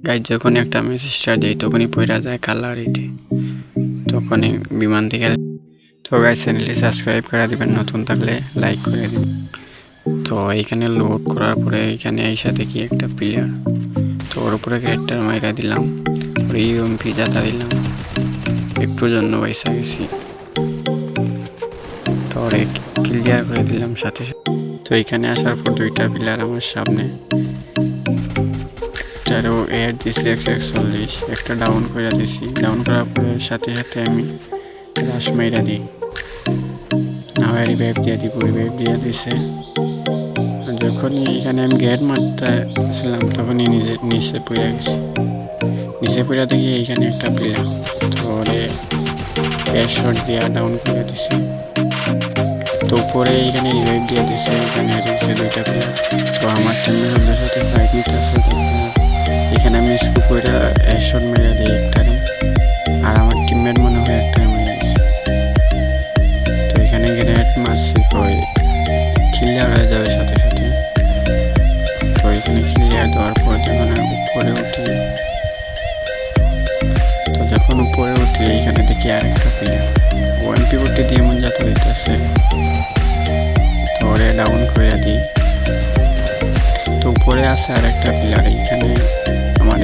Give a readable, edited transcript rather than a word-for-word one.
Guys যখনই একটা match start দিই তখনই পড়া যায় কালার ইটে, তখনই বিমান থেকে। তো গাইজ চ্যানেলটি সাবস্ক্রাইব করে দিবেন, নতুন থাকলে লাইক করে দিবেন। তো এইখানে লোড করার পরে এখানে আইসা দেখি একটা প্লেয়ার, তো ওর উপরে ক্যারেক্টার মাইরা দিলাম, ওর ইউএমপি জাতা দিলাম, একটু জন্য পয়সা গেছি, তো ওরে ক্লিয়ার করে দিলাম সাথে সাথে। তো এখানে আসার পর দুইটা প্লেয়ার আমার সামনে, একটারও এয়ার দিছি 141, একটা ডাউন করে দিছি। ডাউন করার পরে সাথে সাথে আমি রাশ মাইরা দিই, আবার রিভাইভ দিয়ে দিব, রিভাইভ দিয়ে দিছে। যখনই এখানে আমি গেট মারতেছিলাম তখনই নিচে পড়ে গেছি। নিচে পড়ে দেখি এইখানে একটা প্লেয়ার, তো ওরে এয়ার শট দিয়ে ডাউন করে দিছি। তো উপরে এইখানে রিভাইভ দিয়ে দিছে, এখানে দিচ্ছে দুইটা প্লেয়ার। তো আমার টিমের ওদের সাথে ফাইট নিতেছে, এখানে আমি স্কোপ করে এয়ার শট মেরে দিই একটারে, আর আমার টিমমেট মনে হয় একটা মেরে দিয়েছে। তো এখানে গ্রেনেড মারছি, ওই ক্লিয়ার হয়ে যাবে সাথে সাথে। তো এখানে ক্লিয়ার দেওয়ার পর যখন উপরে উঠি, তো যখন উপরে উঠি এখানে দেখি আরেকটা প্লেয়ার ওএমপি দিয়ে মন যাতে হইতেছে, তো ওরে ডাউন করে দিই। তো উপরে আছে আরেকটা প্লেয়ার, এখানে আমার